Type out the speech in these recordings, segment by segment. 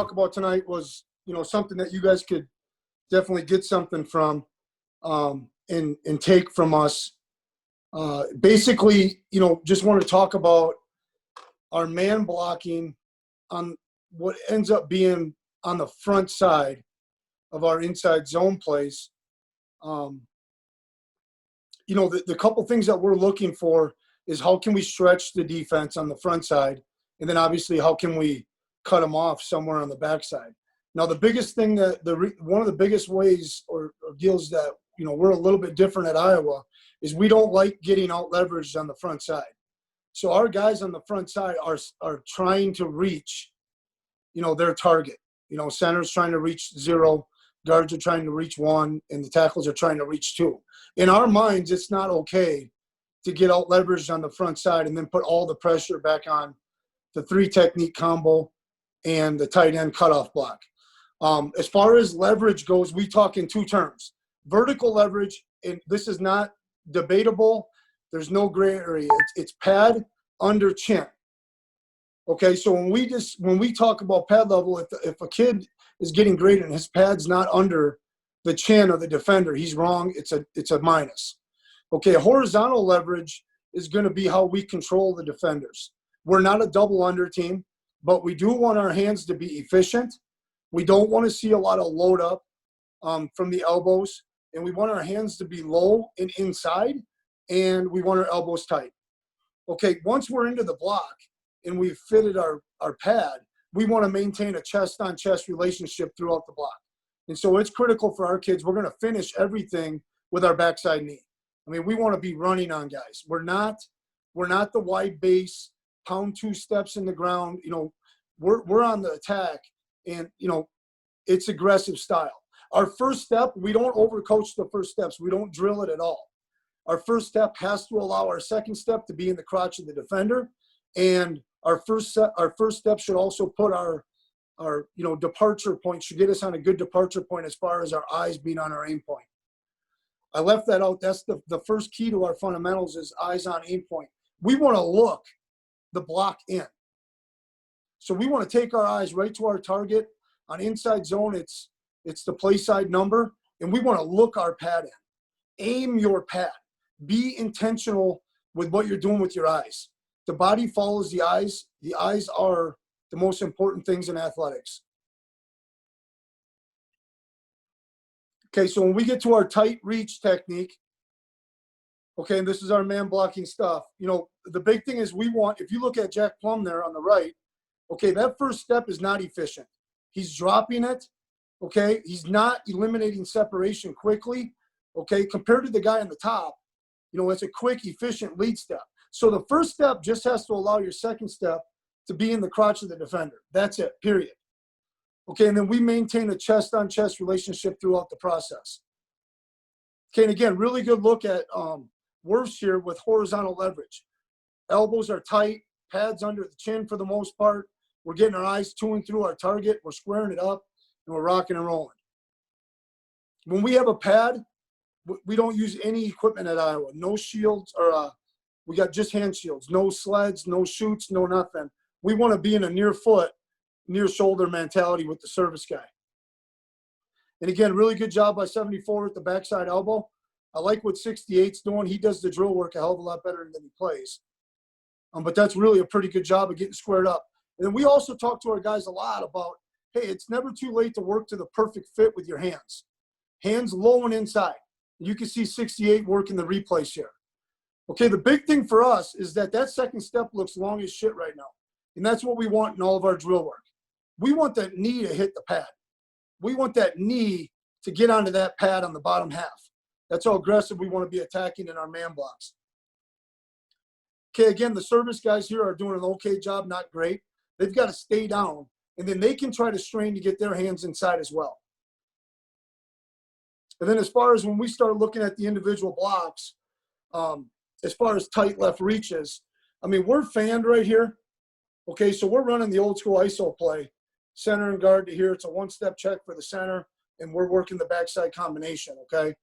talk about tonight was, something that you guys could definitely get something from and take from us. Basically, just want to talk about our man blocking on what ends up being on the front side of our inside zone plays. The couple things that we're looking for is how can we stretch the defense on the front side, and then obviously how can we cut them off somewhere on the backside. Now, the biggest thing one of the biggest ways or deals that we're a little bit different at Iowa is we don't like getting out leveraged on the front side. So our guys on the front side are trying to reach, their target. Center's trying to reach 0, guards are trying to reach 1, and the tackles are trying to reach 2. In our minds, it's not okay to get out leveraged on the front side and then put all the pressure back on the 3 technique combo and the tight end cutoff block. As far as leverage goes, we talk in 2 terms. Vertical leverage, and this is not debatable. There's no gray area. It's pad under chin. Okay, so when we talk about pad level, if a kid is getting graded and his pad's not under the chin of the defender, he's wrong. It's a minus. Okay, horizontal leverage is going to be how we control the defenders. We're not a double under team, but we do want our hands to be efficient. We don't want to see a lot of load up from the elbows, and we want our hands to be low and inside, and we want our elbows tight. Okay, once we're into the block and we've fitted our pad, we want to maintain a chest-on-chest relationship throughout the block. And so it's critical for our kids. We're going to finish everything with our backside knee. I mean, we want to be running on guys. We're not the wide base, pound 2 steps in the ground. We're on the attack, and, it's aggressive style. Our first step, we don't overcoach the first steps. We don't drill it at all. Our first step has to allow our second step to be in the crotch of the defender. And our first step should also put our departure point, should get us on a good departure point as far as our eyes being on our aim point. I left that out. That's the first key to our fundamentals is eyes on aim point. We want to look the block in. So we want to take our eyes right to our target. On inside zone, it's the play side number, and we want to look our pad in. Aim your pad. Be intentional with what you're doing with your eyes. The body follows the eyes. The eyes are the most important things in athletics. Okay, so when we get to our tight reach technique, okay, and this is our man blocking stuff, the big thing is we want, if you look at Jack Plum there on the right, okay, that first step is not efficient. He's dropping it, okay? He's not eliminating separation quickly, okay? Compared to the guy on the top, it's a quick, efficient lead step. So the first step just has to allow your second step to be in the crotch of the defender. That's it, period. Okay, and then we maintain a chest-on-chest relationship throughout the process. Okay, and again, really good look at Wirfs here with horizontal leverage. Elbows are tight, pads under the chin for the most part. We're getting our eyes to and through our target. We're squaring it up, and we're rocking and rolling. When we have a pad, we don't use any equipment at Iowa. No shields, or we got just hand shields. No sleds, no shoots, no nothing. We want to be in a near foot, near shoulder mentality with the service guy. And again, really good job by 74 at the backside elbow. I like what 68's doing. He does the drill work a hell of a lot better than he plays. But that's really a pretty good job of getting squared up. And then we also talk to our guys a lot about, hey, it's never too late to work to the perfect fit with your hands. Hands low and inside. You can see 68 working the replays here. Okay, the big thing for us is that second step looks long as shit right now. And that's what we want in all of our drill work. We want that knee to hit the pad. We want that knee to get onto that pad on the bottom half. That's how aggressive we want to be attacking in our man blocks. Okay, again, the service guys here are doing an okay job, not great. They've got to stay down, and then they can try to strain to get their hands inside as well. And then as far as when we start looking at the individual blocks, as far as tight left reaches, I mean, we're fanned right here. Okay, so we're running the old school ISO play, center and guard to here. It's a one-step check for the center, and we're working the backside combination, okay?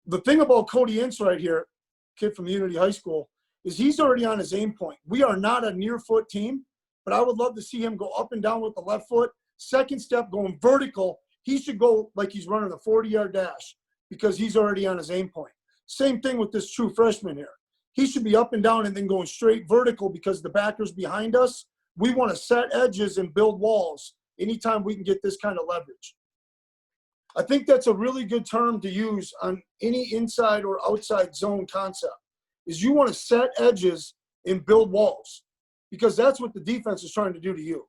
The thing about Cody Ince right here, kid from Unity High School, is he's already on his aim point. We are not a near foot team, but I would love to see him go up and down with the left foot second step going vertical, he should go like he's running a 40-yard dash because he's already on his aim point. Same thing with this true freshman here. He should be up and down and then going straight vertical because the backers behind us, we want to set edges and build walls anytime we can get this kind of leverage. I think that's a really good term to use on any inside or outside zone concept, is you want to set edges and build walls because that's what the defense is trying to do to you.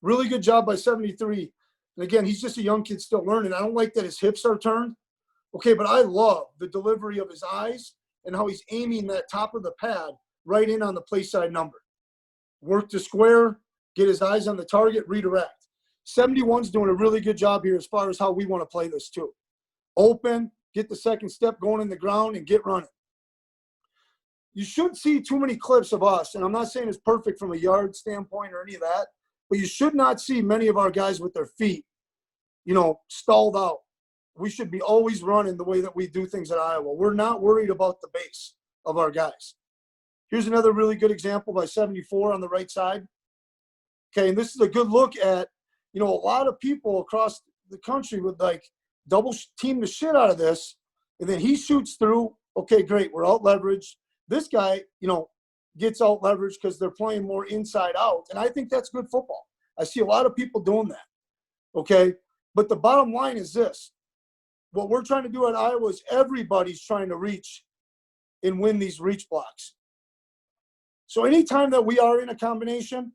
Really good job by 73. And again, he's just a young kid still learning. I don't like that his hips are turned. Okay, but I love the delivery of his eyes and how he's aiming that top of the pad right in on the play side number. Work the square, get his eyes on the target, redirect. 71's doing a really good job here as far as how we want to play this too. Open, get the second step going in the ground, and get running. You shouldn't see too many clips of us, and I'm not saying it's perfect from a yard standpoint or any of that, but you should not see many of our guys with their feet, stalled out. We should be always running the way that we do things at Iowa. We're not worried about the base of our guys. Here's another really good example by 74 on the right side. Okay, and this is a good look at, a lot of people across the country would double team the shit out of this, and then he shoots through. Okay, great, we're out leveraged. This guy, gets out leveraged because they're playing more inside out, and I think that's good football. I see a lot of people doing that. Okay, but the bottom line is this. What we're trying to do at Iowa is everybody's trying to reach and win these reach blocks. So anytime that we are in a combination,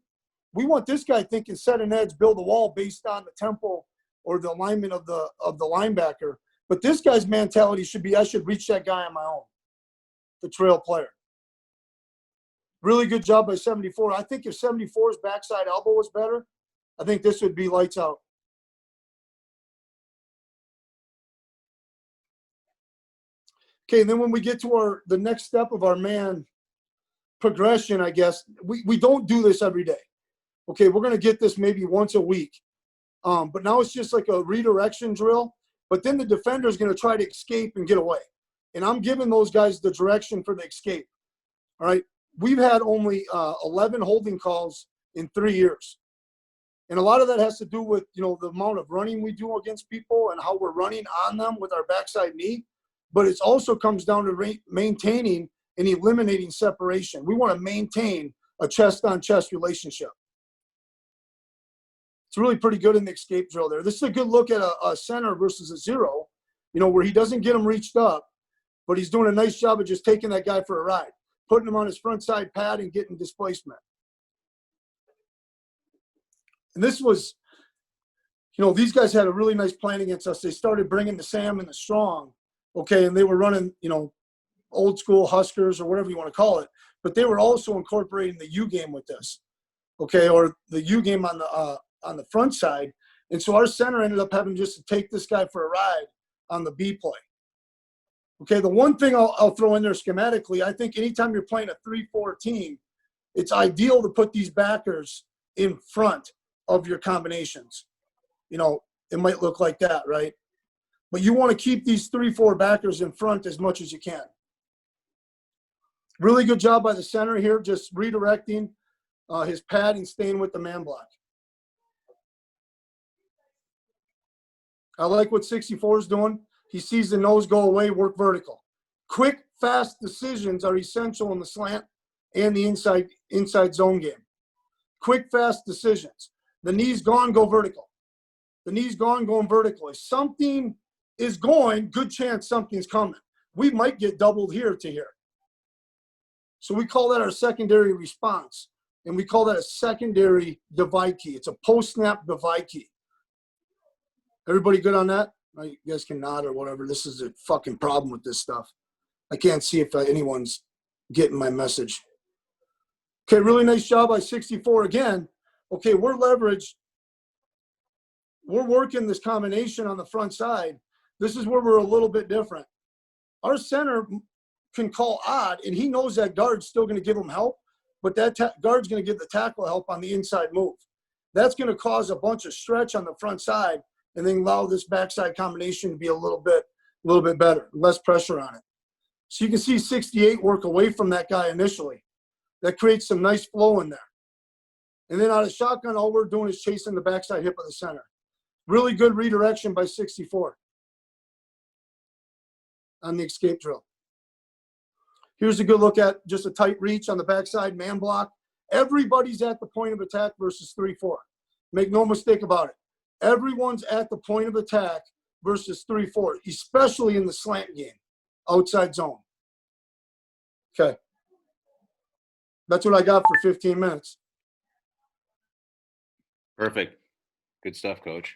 we want this guy thinking set an edge, build a wall based on the tempo or the alignment of the linebacker. But this guy's mentality should be, I should reach that guy on my own, the trail player. Really good job by 74. I think if 74's backside elbow was better, I think this would be lights out. Okay, and then when we get to the next step of our man progression, I guess, we don't do this every day. Okay, we're going to get this maybe once a week. But now it's just like a redirection drill. But then the defender is going to try to escape and get away. And I'm giving those guys the direction for the escape. All right, we've had only 11 holding calls in 3 years. And a lot of that has to do with, the amount of running we do against people and how we're running on them with our backside knee. But it also comes down to maintaining and eliminating separation. We want to maintain a chest-on-chest relationship. It's really pretty good in the escape drill there. This is a good look at a center versus a zero, where he doesn't get him reached up, but he's doing a nice job of just taking that guy for a ride, putting him on his front side pad and getting displacement. And this was, these guys had a really nice plan against us. They started bringing the Sam and the Strong. Okay, and they were running, old school Huskers or whatever you want to call it, but they were also incorporating the U game with this, okay, or the U game on the front side. And so our center ended up having just to take this guy for a ride on the B play. Okay, the one thing I'll throw in there schematically, I think anytime you're playing a 3-4 team, it's ideal to put these backers in front of your combinations. It might look like that, right? But you want to keep these 3-4 backers in front as much as you can. Really good job by the center here, just redirecting his pad and staying with the man block. I like what 64 is doing. He sees the nose go away, work vertical. Quick, fast decisions are essential in the slant and the inside zone game. Quick, fast decisions. The knee's gone, go vertical. The knee's gone, going vertical. If something is going, good chance something's coming. We might get doubled here to here. So we call that our secondary response. And we call that a secondary divide key. It's a post-snap divide key. Everybody good on that? You guys can nod or whatever. This is a fucking problem with this stuff. I can't see if anyone's getting my message. Okay, really nice job by 64 again. Okay, we're leveraged. We're working this combination on the front side. This is where we're a little bit different. Our center can call odd, and he knows that guard's still going to give him help, but that guard's going to give the tackle help on the inside move. That's going to cause a bunch of stretch on the front side and then allow this backside combination to be a little bit better, less pressure on it. So you can see 68 work away from that guy initially. That creates some nice flow in there. And then out of shotgun, all we're doing is chasing the backside hip of the center. Really good redirection by 64 on the escape drill. Here's a good look at just a tight reach on the backside, man block. Everybody's at the point of attack versus 3-4. Make no mistake about it. Everyone's at the point of attack versus 3-4, especially in the slant game, outside zone. Okay. That's what I got for 15 minutes. Perfect. Good stuff, Coach.